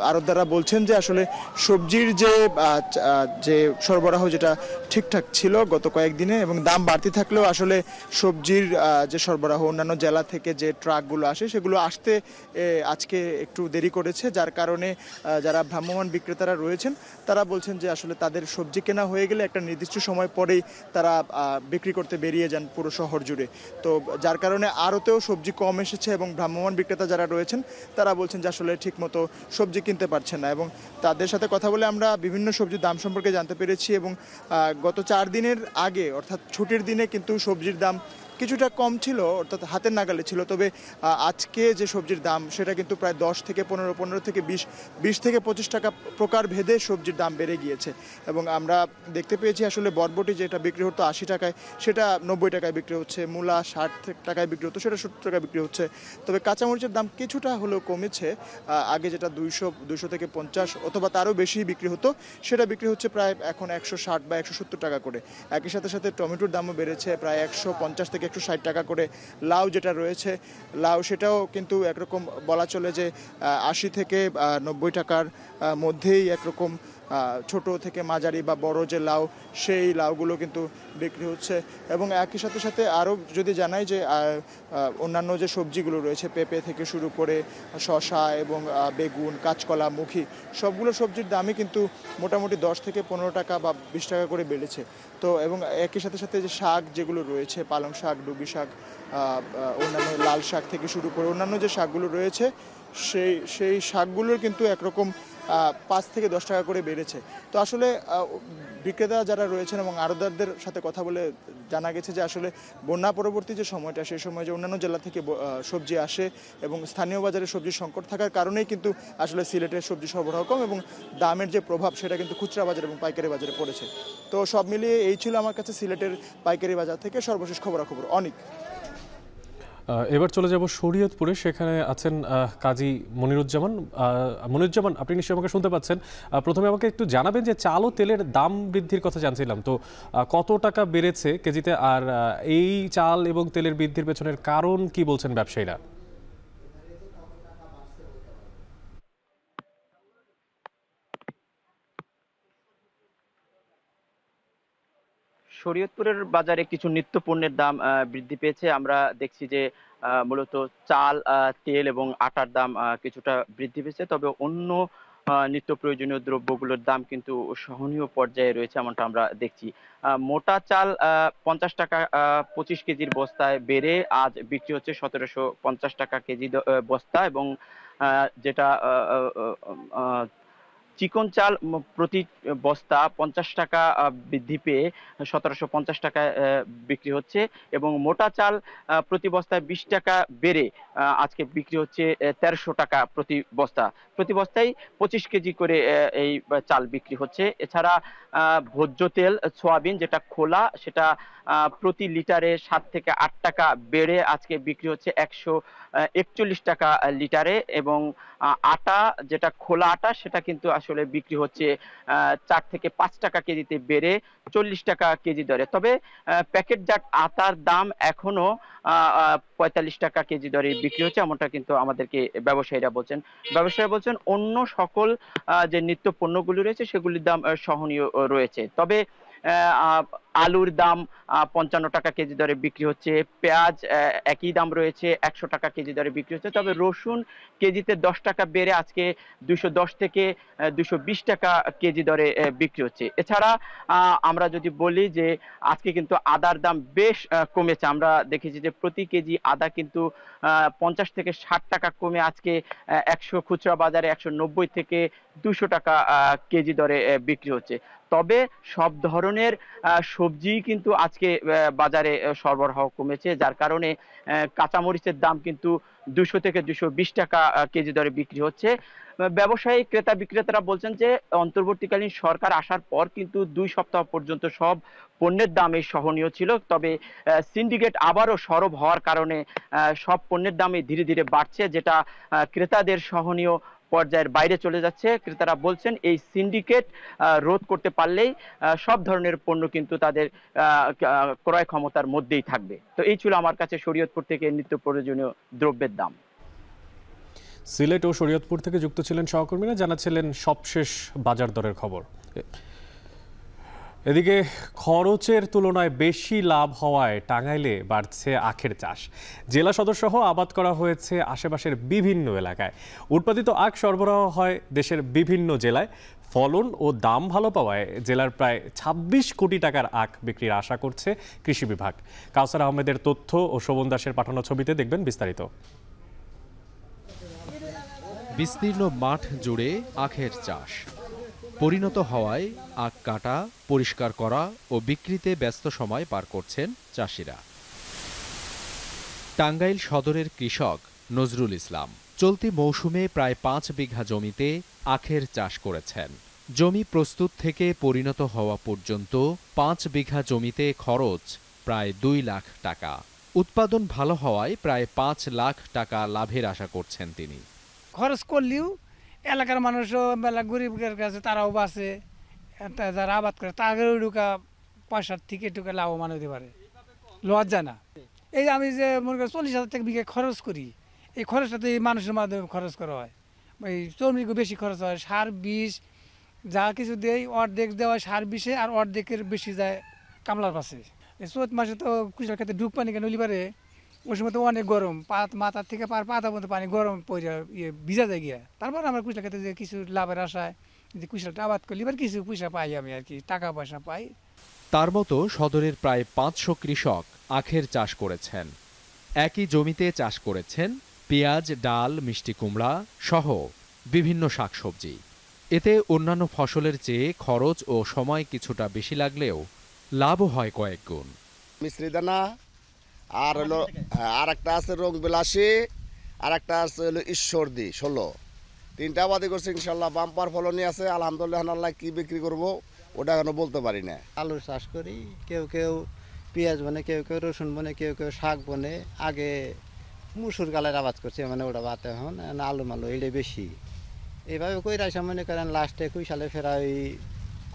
আড়তদাররা বলছেন যে আসলে সবজির যে সরবরাহ যেটা ঠিকঠাক ছিল গত কয়েকদিনে, এবং দাম বাড়তি থাকলেও আসলে সবজির যে সরবরাহ অন্যান্য জেলা থেকে যে ট্রাকগুলো আসে সেগুলো আসতে আজকে একটু দেরি করেছে, যার কারণে যারা ভ্রাম্যমাণ বিক্রেতারা রয়েছেন তারা বলছেন যে আসলে তাদের সবজি কেনা হয়ে গেলে একটা নির্দিষ্ট সময় পরেই তারা বিক্রি করতে বেরিয়ে যান পুরো শহর জুড়ে। তো যার কারণে আড়তেও সবজি কম এসেছে এবং ভ্রাম্যমাণ বিক্রেতা যারা রয়েছেন তারা বলছেন যে আসলে ঠিকমতো সবজি সবজি কিনতে পারছেন না। এবং তাদের সাথে কথা বলে আমরা বিভিন্ন সবজির দাম সম্পর্কে জানতে পেরেছি। এবং গত 4 দিনের আগে অর্থাৎ ছুটির দিনে কিন্তু সবজির দাম কিছুটা কম ছিল, অর্থাৎ হাতের নাগালে ছিল। তবে আজকে যে সবজির দাম সেটা কিন্তু প্রায় 10 থেকে 15, 15 থেকে 20 থেকে 25 টাকা প্রকার ভেদে সবজির দাম বেড়ে গিয়েছে। এবং আমরা দেখতে পেয়েছি আসলে বরবটি যেটা বিক্রি হতো 80 টাকায় সেটা 90 টাকায় বিক্রি হচ্ছে, মূলা 60 টাকায় বিক্রি হতো সেটা 70 টাকায় বিক্রি হচ্ছে। তবে কাঁচামরিচের দাম কিছুটা হলেও কমেছে। আগে যেটা 200 থেকে 50 অথবা তারও বেশি বিক্রি হতো সেটা বিক্রি হচ্ছে প্রায় এখন 160 বা 170 টাকা করে। একই সাথে সাথে টমেটোর দামও বেড়েছে প্রায় 150 থেকে 160 টাকা করে। লাউ যেটা রয়েছে লাউ সেটাও কিন্তু একরকম বলা চলে যে 80 থেকে 90 টাকার মধ্যেই একরকম ছোট থেকে মাঝারি বা বড় যে লাউ সেই লাউগুলো কিন্তু বিক্রি হচ্ছে। এবং একই সাথে সাথে আরও যদি জানাই যে অন্যান্য যে সবজিগুলো রয়েছে পেঁপে থেকে শুরু করে শসা এবং বেগুন, কাঁচকলা, মুখি সবগুলো সবজির দামই কিন্তু মোটামুটি 10 থেকে 15 টাকা বা 20 টাকা করে বেড়েছে। তো এবং একই সাথে সাথে যে শাক যেগুলো রয়েছে পালং শাক, ডুবি শাক, অন্যান্য লাল শাক থেকে শুরু করে অন্যান্য যে শাকগুলো রয়েছে সেই শাকগুলোর কিন্তু একরকম 5 থেকে 10 টাকা করে বেড়েছে। তো আসলে বিক্রেতা যারা রয়েছেন এবং আড়তদারদের সাথে কথা বলে জানা গেছে যে আসলে বন্যা পরবর্তী যে সময়টা সেই সময় যে অন্যান্য জেলা থেকে সবজি আসে এবং স্থানীয় বাজারে সবজির সংকট থাকার কারণেই কিন্তু আসলে সিলেটের সবজি সরবরাহ কম এবং দামের যে প্রভাব সেটা কিন্তু খুচরা বাজার এবং পাইকারি বাজারে পড়েছে। তো সব মিলিয়ে এই ছিল আমার কাছে সিলেটের পাইকারি বাজার থেকে সর্বশেষ খবরাখবর। অনেক এবার চলে যাব শরীয়তপুরে, সেখানে আছেন কাজী মনিরুজ্জামান। মনিরুজ্জামান, আপনি নিশ্চয়ই আমাকে শুনতে পাচ্ছেন। প্রথমে আমাকে একটু জানাবেন যে চাল ও তেলের দাম বৃদ্ধির কথা জানছিলাম, তো কত টাকা বেড়েছে কেজিতে, আর এই চাল এবং তেলের বৃদ্ধির পেছনের কারণ কি বলছেন ব্যবসায়ীরা? শরীয়তপুরের বাজারে কিছু নিত্য পণ্যের দাম বৃদ্ধি পেয়েছে। আমরা দেখছি যে মূলত চাল, তেল এবং আটার দাম কিছুটা বৃদ্ধি পেয়েছে, তবে অন্য নিত্য প্রয়োজনীয় দ্রব্যগুলোর দাম কিন্তু সহনীয় পর্যায়ে রয়েছে এমনটা আমরা দেখছি। মোটা চাল 50 টাকা 25 কেজির বস্তায় বেড়ে আজ বিক্রি হচ্ছে 1750 টাকা কেজি বস্তা, এবং যেটা চিকন চাল প্রতি বস্তা 50 টাকা বৃদ্ধি পেয়ে 1750 টাকায় বিক্রি হচ্ছে, এবং মোটা চাল প্রতি বস্তায় 20 টাকা বেড়ে আজকে বিক্রি হচ্ছে 1300 টাকা প্রতি বস্তায় 25 কেজি করে এই চাল বিক্রি হচ্ছে। এছাড়া ভোজ্য তেল সয়াবিন যেটা খোলা সেটা প্রতি লিটারে 7 থেকে 8 টাকা বেড়ে আজকে বিক্রি হচ্ছে 141 টাকা লিটারে, এবং আটা যেটা খোলা আটা সেটা কিন্তু আসলে বিক্রি হচ্ছে 4 থেকে 5 টাকা কেজিতে বেড়ে 40 টাকা কেজি দরে। তবে প্যাকেটজাত আটার দাম এখনো 45 টাকা কেজি দরে বিক্রি হচ্ছে, এমনটা কিন্তু আমাদেরকে ব্যবসায়ীরা বলছেন। অন্য সকল যে নিত্য পণ্যগুলি রয়েছে সেগুলির দাম সহনীয় রয়েছে। তবে আলুর দাম 55 টাকা কেজি দরে বিক্রি হচ্ছে, পেঁয়াজ একই দাম রয়েছে 100 টাকা কেজি দরে বিক্রি হচ্ছে, তবে রসুন কেজিতে 10 টাকা বেড়ে আজকে 210 থেকে 220 টাকা কেজি দরে বিক্রি হচ্ছে। এছাড়া আমরা যদি বলি যে আজকে কিন্তু আদার দাম বেশ কমেছে। আমরা দেখেছি যে প্রতি কেজি আদা কিন্তু 50 থেকে 60 টাকা কমে আজকে 100 খুচরা বাজারে 190 থেকে 200 টাকা কেজি দরে বিক্রি হচ্ছে। তবে সব ধরনের সবজি কিন্তু আজকে বাজারে সরবরাহ কমেছে, যার কারণে কাঁচামরিচের দাম কিন্তু 200 থেকে 220 টাকা কেজি দরে বিক্রি হচ্ছে। ব্যবসায়ী ক্রেতা বিক্রেতারা বলছেন যে অন্তর্বর্তীকালীন সরকার আসার পর কিন্তু 2 সপ্তাহ পর্যন্ত সব পণ্যের দামে সহনীয় ছিল, তবে সিন্ডিকেট আবারও সরব হওয়ার কারণে সব পণ্যের দামে ধীরে ধীরে বাড়ছে, যেটা ক্রেতাদের সহনীয় পর্যায়ের বাইরে চলে যাচ্ছে। ক্রেতারা বলছেন এই সিন্ডিকেট রোধ করতে পারলেই সব ধরনের পণ্য কিন্তু তাদের ক্রয় ক্ষমতার মধ্যেই থাকবে। তো এই ছিল আমার কাছে শরীয়তপুর থেকে নিত্য প্রয়োজনীয় দ্রব্যের দাম। সিলেট ও শরীয়তপুর থেকে যুক্ত ছিলেন সহকর্মীরা, জানাচ্ছিলেন সবশেষ বাজার দরের খবর। এদিকে খরচের তুলনায় বেশি লাভ হওয়ায় টাঙ্গাইলে বাড়ছে আখের চাষ। জেলা সদর সহ আবাদ করা হয়েছে আশেপাশের বিভিন্ন এলাকায়। উৎপাদিত আখ সরবরাহ হয় দেশের বিভিন্ন জেলায়। ফলন ও দাম ভালো পাওয়ায় জেলার প্রায় 26 কোটি টাকার আখ বিক্রির আশা করছে কৃষি বিভাগ। কাউসার আহমেদের তথ্য ও শোভন দাসের পাঠানো ছবিতে দেখবেন বিস্তারিত। বিস্তীর্ণ মাঠ জুড়ে আখের চাষ। পরিণত হওয়ায় আখ কাটা, পরিষ্কার করা ও বিক্রিতে ব্যস্ত সময় পার করছেন চাষিরা। টাঙ্গাইল সদরের কৃষক নজরুল ইসলাম চলতি মৌসুমে প্রায় 5 বিঘা জমিতে আখের চাষ করেছেন। জমি প্রস্তুত থেকে পরিণত হওয়া পর্যন্ত 5 বিঘা জমিতে খরচ প্রায় 2 লাখ টাকা। উৎপাদন ভালো হওয়ায় প্রায় 5 লাখ টাকা লাভের আশা করছেন তিনি। খরচ করলেও এলাকার মানুষও মেলা গরিবের কাছে তারাও বাঁচে, যারা আবাদ করে তাদেরও ঢুকা পয়সার থেকে টুকা লাভবান হতে পারে, লজ্জা না। এই যে আমি যে মনে করি 40,000 টাকা বিঘা খরচ করি, এই খরচটা তো এই মানুষের মাধ্যমে খরচ করা হয়। এই শ্রমিকও বেশি খরচ হয়, সার বিষ যা কিছু দেয় অর্ধেক দেওয়া হয় সার বিষে, আর অর্ধেকের বেশি যায় কামলার পাশে। এই চৈত মাসে তো কুশাল খেতে ডুব পানি কেন পারে, ওই সময় তো অনেক গরম, মাথার থেকে পাতা পর্যন্ত পানি গরম পড়ে ভিজা যায় গিয়া। তারপর আমরা কুশাল খেতে যে কিছু লাভের আশায় যে কুশালটা আবাদ করলে এবার কিছু পয়সা পাই, আমি আর কি টাকা পয়সা পাই। তার মতো সদরের প্রায় 500 কৃষক আখের চাষ করেছেন। একই জমিতে চাষ করেছেন পেঁয়াজ, ডাল, মিষ্টি কুমড়া সহ বিভিন্ন শাকসবজি। এতে অন্যান্য ফসলের চেয়ে খরচ ও সময় কিছুটা বেশি লাগলেও লাভও হয় কয়েক গুণ। মিশ্রি দানা আর হলো আর একটা আছে রং বিলাসী, আর একটা আছে হলো ঈশ্বরদী 16, 3টা আবাদি করছে। ইনশাল্লাহ বাম্পার ফলনই আছে আলহামদুলিল্লাহ। আল্লাহ কি বিক্রি করব ওটা এখনো বলতে পারি না। আলু চাষ করি, কেউ কেউ পেঁয়াজ বনে, কেউ কেউ রসুন বনে, কেউ কেউ শাক বনে। আগে মুসুর গালের আবাদ করছে, মানে ওটা বাদ এখন আলু মালু এটা বেশি। এইভাবে কই রাইসা মনে করেন লাস্টে কুইশালে ফেরা ওই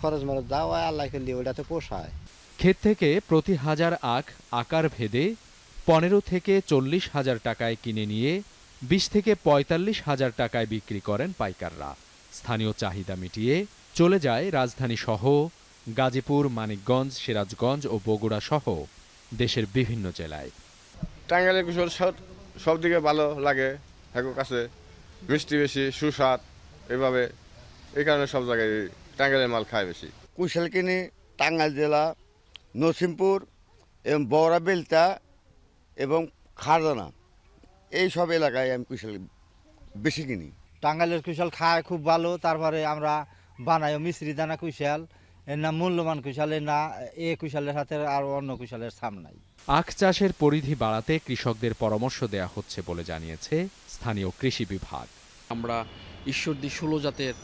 খরচ মরচ দেওয়া আল্লাহ করলে ওটাতে পোষায়। ক্ষেত থেকে প্রতি হাজার আখ আকার ভেদে 15 থেকে 40 হাজার টাকায় কিনে নিয়ে 20 থেকে 45 হাজার টাকায় বিক্রি করেন পাইকাররা। স্থানীয় চাহিদা মিটিয়ে চলে যায় রাজধানী সহ গাজীপুর, মানিকগঞ্জ, সিরাজগঞ্জ ও বগুড়া সহ দেশের বিভিন্ন জেলায়। টাঙ্গাইলের কুশল সব দিকে ভালো লাগে, হ্যাঁ কাছে মিষ্টি বেশি, সুস্বাদ, এভাবে এই কারণে সব জায়গায় টাঙ্গাইলের মাল খায় বেশি। কুশাল কিনি টাঙ্গাইল জেলা, নসিমপুর এবং বড়া বেলতা এবং খারদানা, এই সব এলাকায় আমি কুশাল বেশি কিনি। টাঙ্গাইলের কুশাল খায় খুব ভালো। তারপরে আমরা বানাই মিশ্রি দানা কুশাল, এর নাম মূল্যবান কুশাল, এর না এ কুশালের সাথে আর অন্য কুশালের ছাম নাই। আখ চাষের পরিধি বাড়াতে কৃষকদের পরামর্শ দেয়া হচ্ছে বলে জানিয়েছে স্থানীয় কৃষি বিভাগ। আমরা ঈশ্বরদী 16 জাতের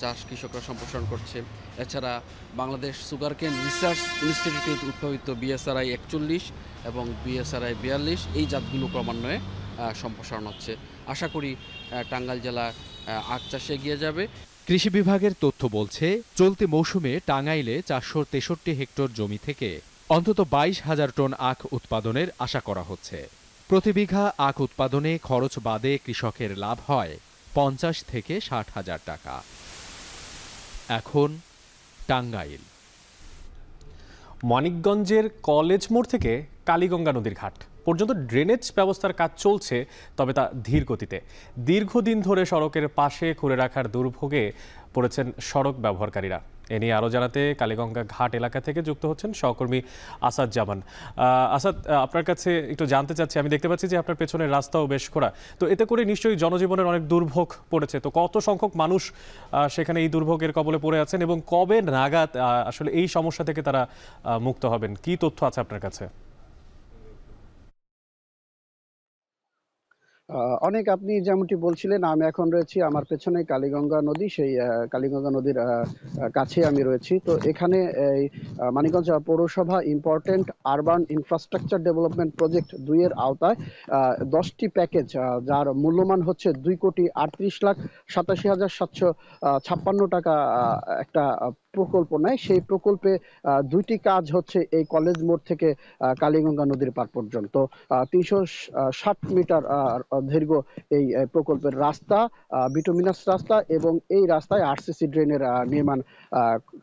চাষ কৃষকরা সম্প্রসারণ করছে। এছাড়া বাংলাদেশ সুগারকেন রিসার্চ ইনস্টিটিউট উদ্ভাবিত BSRI 41 এবং BSRI 42 এই জাতগুলো ক্রমান্বয়ে সম্প্রসারণ হচ্ছে। আশা করি টাঙ্গাইল জেলা আখ চাষে এগিয়ে যাবে। কৃষি বিভাগের তথ্য বলছে চলতি মৌসুমে টাঙ্গাইলে 463 হেক্টর জমি থেকে অন্তত 22,000 টন আখ উৎপাদনের আশা করা হচ্ছে। প্রতি বিঘা আখ উৎপাদনে খরচ বাদে কৃষকের লাভ হয় 50 থেকে 60 হাজার টাকা। এখন টাঙ্গাইল। মানিকগঞ্জের কলেজ মোড় থেকে কালীগঙ্গা নদীর ঘাট পর্যন্ত ড্রেনেজ ব্যবস্থার কাজ চলছে, তবে তা ধীর গতিতে। দীর্ঘদিন ধরে সড়কের পাশে খুঁড়ে রাখার দুর্ভোগে পড়েছেন সড়ক ব্যবহারকারীরা। এ নিয়ে আরও জানাতে কালীগঙ্গা ঘাট এলাকা থেকে যুক্ত হচ্ছেন সহকর্মী আসাদ জামান। আসাদ, আপনার কাছে একটু জানতে চাচ্ছি, আমি দেখতে পাচ্ছি যে আপনার পেছনের রাস্তাও বেশ খোঁড়া, তো এতে করে নিশ্চয়ই জনজীবনের অনেক দুর্ভোগ পড়েছে। তো কত সংখ্যক মানুষ সেখানে এই দুর্ভোগের কবলে পড়ে আছেন এবং কবে নাগাদ আসলে এই সমস্যা থেকে তারা মুক্ত হবেন, কি তথ্য আছে আপনার কাছে? অনেক, আপনি যেমনটি বলছিলেন, আমি এখন রয়েছি আমার পেছনে কালীগঙ্গা নদী, সেই কালীগঙ্গা নদীর কাছে আমি রয়েছি। তো এখানে এই মানিকগঞ্জ পৌরসভা important urban infrastructure development project 2 এর আওতায় 10টি প্যাকেজ, যার মূল্যমান হচ্ছে 2,38,87,756 টাকা একটা প্রকল্প নেয়। সেই প্রকল্পে 2টি কাজ হচ্ছে এই কলেজ মোড় থেকে কালীগঙ্গা নদীর পার পর্যন্ত। 360 মিটার দীর্ঘ এই প্রকল্পের রাস্তা, বিটুমিনাস রাস্তা, এবং এই রাস্তায় RCC ড্রেনের নির্মাণ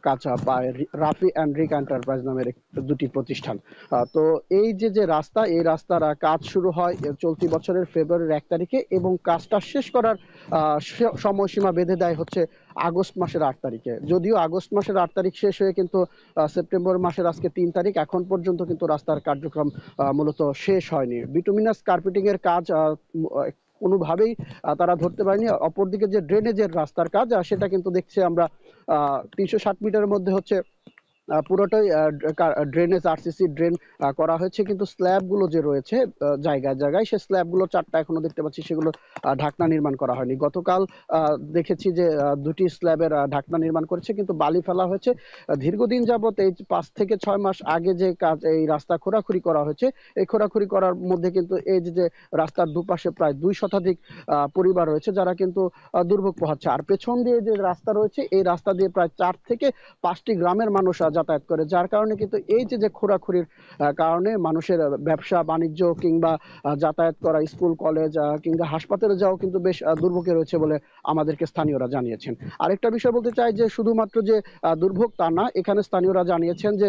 কাজ পায় রাফি অ্যান্ড রিক এন্টারপ্রাইজ নামের 2টি প্রতিষ্ঠান। তো এই যে রাস্তা, এই রাস্তার কাজ শুরু হয় চলতি বছরের ফেব্রুয়ারির 1 তারিখে এবং কাজটা শেষ করার সময়সীমা বেঁধে দেয় হচ্ছে আগস্ট মাসের 8 তারিখে। যদিও আগস্ট মাসের 8 তারিখ শেষ হয়ে কিন্তু সেপ্টেম্বর মাসের আজকে 3 তারিখ, এখন পর্যন্ত কিন্তু রাস্তার কার্যক্রম মূলত শেষ হয়নি। বিটুমিনাস কার্পেটিং এর কাজ কোনোভাবেই তারা ধরতে পারেনি। অপরদিকে যে ড্রেনেজের রাস্তার কাজ সেটা কিন্তু দেখছি আমরা 360 মিটারের মধ্যে হচ্ছে পুরোটাই ড্রেনেজ আরসিসি ড্রেন করা হয়েছে, কিন্তু স্ল্যাবগুলো যে রয়েছে জায়গায় জায়গায় সেই স্ল্যাবগুলো 4টা এখনো দেখতে পাচ্ছি সেগুলো ঢাকনা নির্মাণ করা হয়নি। গতকাল দেখেছি যে 2টি স্ল্যাবের ঢাকনা নির্মাণ করেছে, কিন্তু বালি ফেলা হয়েছে। দীর্ঘদিন যাবত এই 5 থেকে 6 মাস আগে যে কাজ এই রাস্তা খোঁড়াখুড়ি করা হয়েছে, এই খোঁড়াখুড়ি করার মধ্যে কিন্তু এই যে রাস্তার দুপাশে প্রায় 2 শতাধিক পরিবার রয়েছে যারা কিন্তু দুর্ভোগ পোহাচ্ছে। আর পেছন দিয়ে যে রাস্তা রয়েছে এই রাস্তা দিয়ে প্রায় 4 থেকে 5টি গ্রামের মানুষ যাতায়াত করে, যার কারণে কিন্তু এই যে খোঁড়াখুড়ির কারণে মানুষের ব্যবসা বাণিজ্য কিংবা যাতায়াত করা স্কুল কলেজ কিংবা হাসপাতালে যাওয়া কিন্তু বেশ দুর্ভোগে রয়েছে বলে আমাদেরকে স্থানীয়রা জানিয়েছেন। আরেকটা বিষয় বলতে চাই যে শুধুমাত্র যে দুর্ভোগ তা না, এখানে স্থানীয়রা জানিয়েছেন যে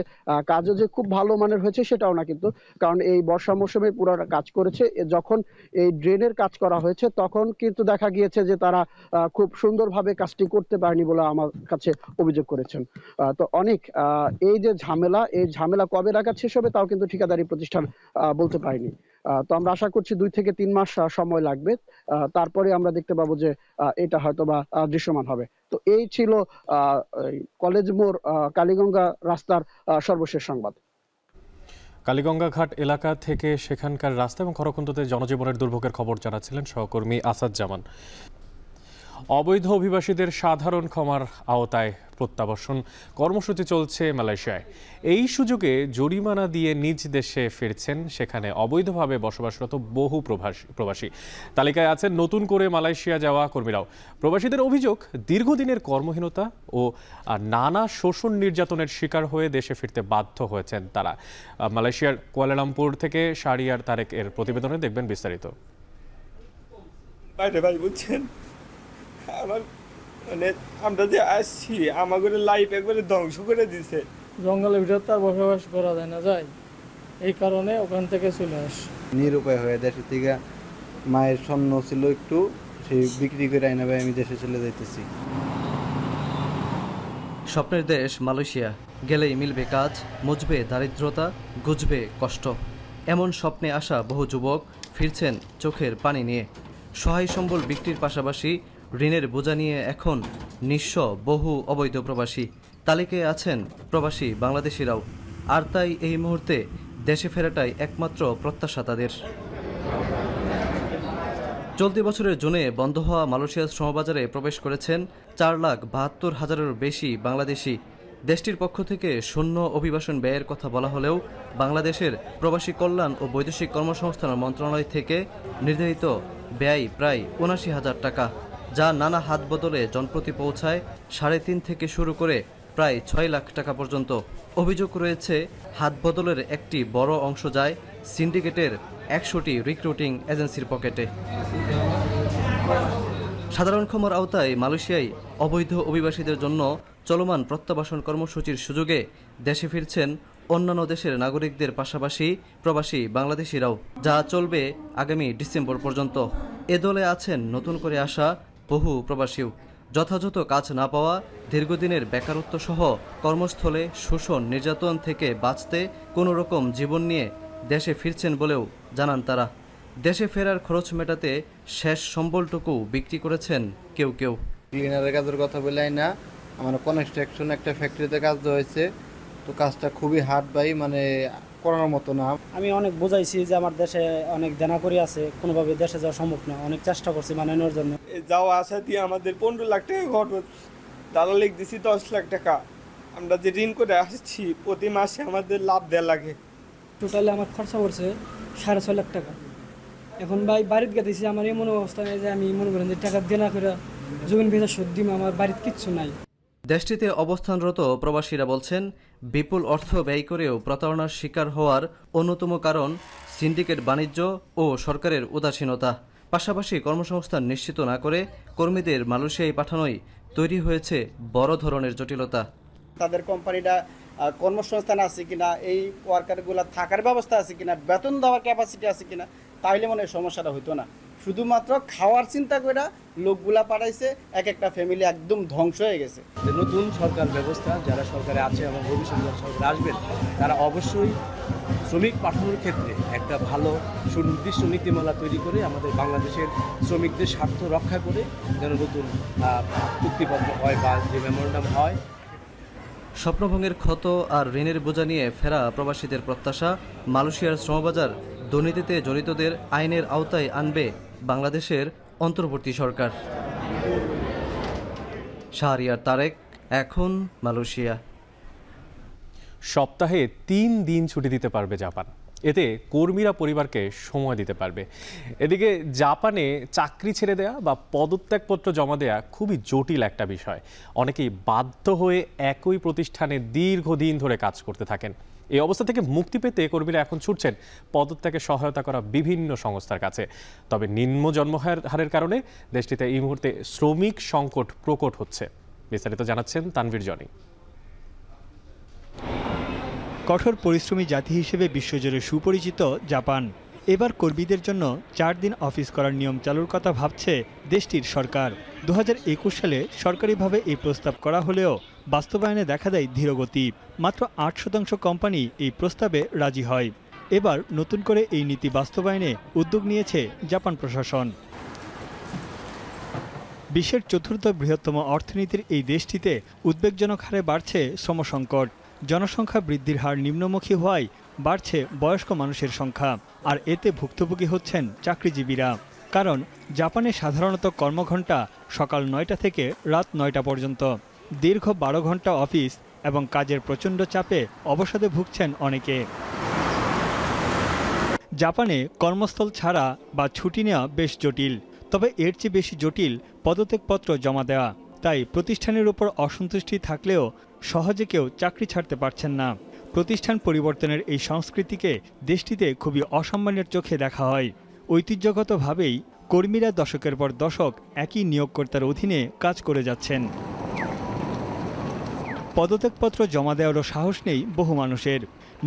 কাজও যে খুব ভালো মানের হয়েছে সেটাও না, কিন্তু কারণ এই বর্ষা মৌসুমে পুরো কাজ করেছে, যখন এই ড্রেনের কাজ করা হয়েছে তখন কিন্তু দেখা গিয়েছে যে তারা খুব সুন্দরভাবে কাজটি করতে পারেনি বলে আমার কাছে অভিযোগ করেছেন। তো অনেক এই যে ঝামেলা, এই ঝামেলা কবে নাগাদ শেষ হবে তাও কিন্তু ঠিকাদারি প্রতিষ্ঠান বলতে পারেনি। তো আমরা আশা করছি 2 থেকে 3 মাস সময় লাগবে, তারপরে আমরা দেখতে পাবো যে এটা হয়তো বা দৃশ্যমান হবে। তো এই ছিল কলেজ মোড় কালীগঙ্গা রাস্তার সর্বশেষ সংবাদ। কালীগঙ্গা ঘাট এলাকা থেকে সেখানকার রাস্তা এবং খড়কুন্ততে জনজীবনের দুর্ভোগের খবর জানাচ্ছিলেন সহকর্মী আসাদ জামান। অবৈধ অভিবাসীদের সাধারণ ক্ষমার আওতায় প্রত্যাবাসন কর্মসূচি চলছে মালয়েশিয়ায়। এই সুযোগে জরিমানা দিয়ে নিজ দেশে ফিরছেন সেখানে অবৈধভাবে বসবাসরত বহু প্রবাসী। তালিকায় আছেন নতুন করে মালয়েশিয়া যাওয়া কর্মীরাও। প্রবাসীদের অভিযোগ, দীর্ঘদিনের কর্মহীনতা ও নানা শোষণ নির্যাতনের শিকার হয়ে দেশে ফিরতে বাধ্য হয়েছেন তারা। মালয়েশিয়ার কুয়ালালামপুর থেকে শাহরিয়ার তারেক এর প্রতিবেদনে দেখবেন বিস্তারিত। বুঝছেন, আমার মানে আমরা যে আসছি আমাদের লাইফ একবারে ধ্বংস করে দিছে। জঙ্গলের ভিতরে তার বসবাস করা যায় না, যায় এই কারণে ওখান থেকে চলে আসি। নিরুপায় হয়ে দেশের থেকে মায়ের স্বপ্ন ছিল একটু, সেই বিক্রি করে আইনা ভাই আমি দেশে চলে যাইতেছি। স্বপ্নের দেশ মালয়েশিয়া, গেলেই মিলবে কাজ, মুছবে দারিদ্রতা, ঘুচবে কষ্ট। এমন স্বপ্নে আসা বহু যুবক ফিরছেন চোখের পানি নিয়ে। সহায় সম্বল বিক্রির পাশাপাশি ঋণের বোঝা নিয়ে এখন নিঃস্ব বহু অবৈধ প্রবাসী। তালিকায় আছেন প্রবাসী বাংলাদেশিরাও। আর তাই এই মুহূর্তে দেশে ফেরাটাই একমাত্র প্রত্যাশা তাদের। চলতি বছরের জুনে বন্ধ হওয়া মালয়েশিয়ার শ্রমবাজারে প্রবেশ করেছেন 4,72,000-এরও বেশি বাংলাদেশি। দেশটির পক্ষ থেকে শূন্য অভিবাসন ব্যয়ের কথা বলা হলেও বাংলাদেশের প্রবাসী কল্যাণ ও বৈদেশিক কর্মসংস্থান মন্ত্রণালয় থেকে নির্ধারিত ব্যয় প্রায় 79,000 টাকা, যা নানা হাত বদলে জনপ্রতি পৌঁছায় 3.5 থেকে শুরু করে প্রায় 6 লাখ টাকা পর্যন্ত। অভিযোগ রয়েছে হাত বদলের একটি বড় অংশ যায় সিন্ডিকেটের 100টি রিক্রুটিং এজেন্সির পকেটে। সাধারণ ক্ষমার আওতায় মালয়েশিয়ায় অবৈধ অভিবাসীদের জন্য চলমান প্রত্যাবাসন কর্মসূচির সুযোগে দেশে ফিরছেন অন্যান্য দেশের নাগরিকদের পাশাপাশি প্রবাসী বাংলাদেশিরাও, যা চলবে আগামী ডিসেম্বর পর্যন্ত। এ দলে আছেন নতুন করে আসা বহু প্রবাসীও। যথাযথ কাজ না পাওয়া, দীর্ঘদিনের বেকারত্ব সহ কর্মস্থলে শোষণ নির্যাতন থেকে বাঁচতে কোনো রকম জীবন নিয়ে দেশে ফিরছেন বলেও জানান তারা। দেশে ফেরার খরচ মেটাতে শেষ সম্বলটুকু বিক্রি করেছেন কেউ কেউ। ক্লিনারের কাজের কথা বলাই না, আমার কনস্ট্রাকশন একটা ফ্যাক্টরিতে কাজ দেওয়া হয়েছে, তো কাজটা খুবই হার্ড ভাই, মানে করার মতো না। আমি অনেক বোঝাইছি যে আমার দেশে অনেক দেনা করি আছে, কোনোভাবে দেশে যাওয়া সম্ভব না, অনেক চেষ্টা করছি মানানোর জন্য। যাওয়া আসা দিয়ে আমাদের 15 লাখ টাকা খরচ, দালালিক দিছি 10 লাখ টাকা। আমরা যে ঋণ করে আসছি প্রতি মাসে আমাদের লাভ দেওয়া লাগে। টোটালি আমার খরচা পড়ছে 6.5 লাখ টাকা। এখন ভাই বাড়িতে গেতেছি, আমার এমন অবস্থা নেই যে আমি মনে করেন যে টাকা দেনা করে জমিন ভেজা সুদ দিম, আমার বাড়িতে কিচ্ছু নাই। দেশটিতে অবস্থানরত প্রবাসীরা বলছেন, বিপুল অর্থ ব্যয় করেও প্রতারণার শিকার হওয়ার অন্যতম কারণ সিন্ডিকেট বাণিজ্য ও সরকারের উদাসীনতা। পাশাপাশি কর্মসংস্থান নিশ্চিত না করে কর্মীদের মালয়েশিয়ায় পাঠানোই তৈরি হয়েছে বড় ধরনের জটিলতা। তাদের কোম্পানিটা কর্মসংস্থান আছে কিনা, এই ওয়ার্কারগুলো থাকার ব্যবস্থা আছে কিনা, বেতন দেওয়ার ক্যাপাসিটি আছে কিনা, তাইলে মনে হয় সমস্যাটা হইতো না। শুধুমাত্র খাওয়ার চিন্তা করে লোকগুলা পাঠাইছে, এক একটা ফ্যামিলি একদম ধ্বংস হয়ে গেছে। নতুন সরকার ব্যবস্থা যারা সরকারে আছে এবং ভবিষ্যতে যারা সরকারে আসবেন তারা অবশ্যই শ্রমিক পাঠানোর ক্ষেত্রে একটা ভালো সুনির্দিষ্ট নীতিমালা তৈরি করে আমাদের বাংলাদেশের শ্রমিকদের স্বার্থ রক্ষা করে যেন নতুন চুক্তিপত্র হয় বা যে মেমোরেন্ডাম হয়। স্বপ্নভঙ্গের ক্ষত আর ঋণের বোঝা নিয়ে ফেরা প্রবাসীদের প্রত্যাশা, মালয়েশিয়ার শ্রমবাজার দুর্নীতিতে জড়িতদের আইনের আওতায় আনবে বাংলাদেশের অন্তর্বর্তী সরকার। শাহরিয়ার তারেক, এখন মালয়েশিয়া। সপ্তাহে 3 দিন ছুটি দিতে পারবে জাপান। এতে কর্মীরা পরিবারকে সময় দিতে পারবে। এদিকে জাপানে চাকরি ছেড়ে দেয়া বা পদত্যাগপত্র জমা দেয়া খুবই জটিল একটা বিষয়। অনেকেই বাধ্য হয়ে একই প্রতিষ্ঠানে দীর্ঘদিন ধরে কাজ করতে থাকেন। এই অবস্থা থেকে মুক্তি পেতে কর্মীরা এখন ছুটছেন পদত্যাগে সহায়তা করা বিভিন্ন সংস্থার কাছে। তবে নিম্ন জন্মহারের কারণে দেশটিতে এই মুহূর্তে শ্রমিক সংকট প্রকট হচ্ছে। বিস্তারিত জানাচ্ছেন তানভীর জনি। কঠোর পরিশ্রমী জাতি হিসেবে বিশ্বজুড়ে সুপরিচিত জাপান এবার কর্মীদের জন্য 4 দিন অফিস করার নিয়ম চালুর কথা ভাবছে দেশটির সরকার। 2021 সালে সরকারিভাবে এই প্রস্তাব করা হলেও বাস্তবায়নে দেখা দেয় ধীরগতি। মাত্র 8% কোম্পানি এই প্রস্তাবে রাজি হয়। এবার নতুন করে এই নীতি বাস্তবায়নে উদ্যোগ নিয়েছে জাপান প্রশাসন। বিশ্বের 4র্থ বৃহত্তম অর্থনীতির এই দেশটিতে উদ্বেগজনক হারে বাড়ছে শ্রমসংকট। জনসংখ্যা বৃদ্ধির হার নিম্নমুখী হওয়ায় বাড়ছে বয়স্ক মানুষের সংখ্যা, আর এতে ভুক্তভোগী হচ্ছেন চাকরিজীবীরা। কারণ জাপানে সাধারণত কর্মঘণ্টা সকাল 9টা থেকে রাত 9টা পর্যন্ত। দীর্ঘ 12 ঘন্টা অফিস এবং কাজের প্রচণ্ড চাপে অবসাদে ভুগছেন অনেকে। জাপানে কর্মস্থল ছাড়া বা ছুটি নেওয়া বেশ জটিল, তবে এর চেয়ে বেশি জটিল পদত্যাগপত্র জমা দেওয়া। তাই প্রতিষ্ঠানের উপর অসন্তুষ্টি থাকলেও সহজে কেউ চাকরি ছাড়তে পারছেন না। প্রতিষ্ঠান পরিবর্তনের এই সংস্কৃতিকে দেশটিতে খুবই অসম্মানের চোখে দেখা হয়। ঐতিহ্যগতভাবেই কর্মীরা দশকের পর দশক একই নিয়োগকর্তার অধীনে কাজ করে যাচ্ছেন। পদত্যাগপত্র জমা দেওয়ারও সাহস নেই বহু মানুষের।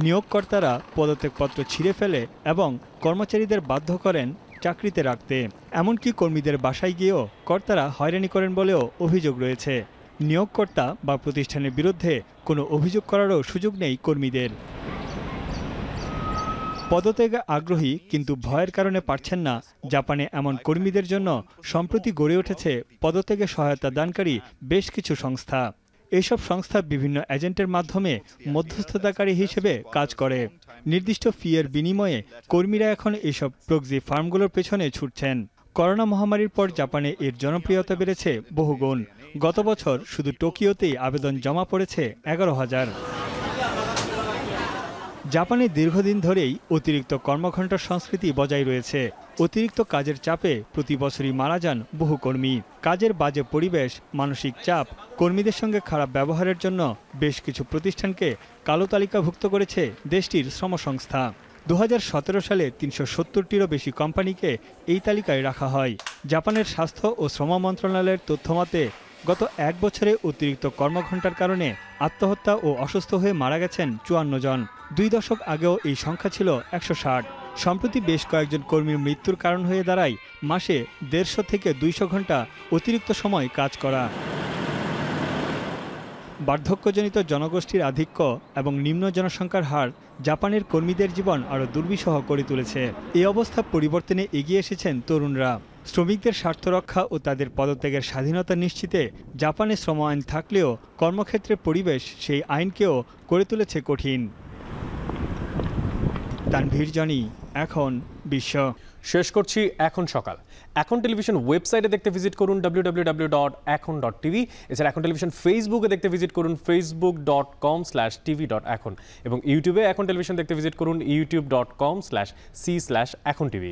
নিয়োগকর্তারা পদত্যাগপত্র ছিঁড়ে ফেলে এবং কর্মচারীদের বাধ্য করেন চাকরিতে রাখতে। এমনকি কর্মীদের বাসায় গিয়েও কর্তারা হয়রানি করেন বলেও অভিযোগ রয়েছে। নিয়োগকর্তা বা প্রতিষ্ঠানের বিরুদ্ধে কোনো অভিযোগ করারও সুযোগ নেই কর্মীদের। পদত্যাগে আগ্রহী কিন্তু ভয়ের কারণে পারছেন না জাপানে এমন কর্মীদের জন্য সম্প্রতি গড়ে উঠেছে পদত্যাগে সহায়তা দানকারী বেশ কিছু সংস্থা। এসব সংস্থা বিভিন্ন এজেন্টের মাধ্যমে মধ্যস্থতাকারী হিসেবে কাজ করে। নির্দিষ্ট ফিয়ের বিনিময়ে কর্মীরা এখন এসব প্রক্সি ফার্মগুলোর পেছনে ছুটছেন। করোনা মহামারীর পর জাপানে এর জনপ্রিয়তা বেড়েছে বহুগুণ। গত বছর শুধু টোকিওতেই আবেদন জমা পড়েছে 11,000। জাপানে দীর্ঘদিন ধরেই অতিরিক্ত কর্মঘণ্টার সংস্কৃতি বজায় রয়েছে। অতিরিক্ত কাজের চাপে প্রতি বছরই মারা যান বহু কর্মী। কাজের বাজে পরিবেশ, মানসিক চাপ, কর্মীদের সঙ্গে খারাপ ব্যবহারের জন্য বেশ কিছু প্রতিষ্ঠানকে কালো তালিকাভুক্ত করেছে দেশটির শ্রম সংস্থা। 2017 সালে 370টিরও বেশি কোম্পানিকে এই তালিকায় রাখা হয়। জাপানের স্বাস্থ্য ও শ্রম মন্ত্রণালয়ের তথ্যমতে গত 1 বছরে অতিরিক্ত কর্মঘণ্টার কারণে আত্মহত্যা ও অসুস্থ হয়ে মারা গেছেন 54 জন। 2 দশক আগেও এই সংখ্যা ছিল 160। সম্প্রতি বেশ কয়েকজন কর্মীর মৃত্যুর কারণ হয়ে দাঁড়ায় মাসে 150 থেকে 200 ঘন্টা অতিরিক্ত সময় কাজ করা। বার্ধক্যজনিত জনগোষ্ঠীর আধিক্য এবং নিম্ন জনসংখ্যার হার জাপানের কর্মীদের জীবন আরও দুর্বিষহ করে তুলেছে। এই অবস্থা পরিবর্তনে এগিয়ে এসেছেন তরুণরা। শ্রমিকদের স্বার্থ রক্ষা ও তাদের পদত্যাগের স্বাধীনতা নিশ্চিতে জাপানে শ্রম আইন থাকলেও কর্মক্ষেত্রে পরিবেশ সেই আইনকেও করে তুলেছে কঠিন। তানভীর জনি, এখন বিশ্ব। শেষ করছি এখন সকাল। এখন টেলিভিশন ওয়েবসাইটে দেখতে ভিজিট করুন www.ekon.tv। এছাড়া এখন টেলিভিশন ফেসবুকে দেখতে ভিজিট করুন facebook.com/tv.ekon এবং ইউটিউবে এখন টেলিভিশন দেখতে ভিজিট করুন youtube.com/c/ekontv।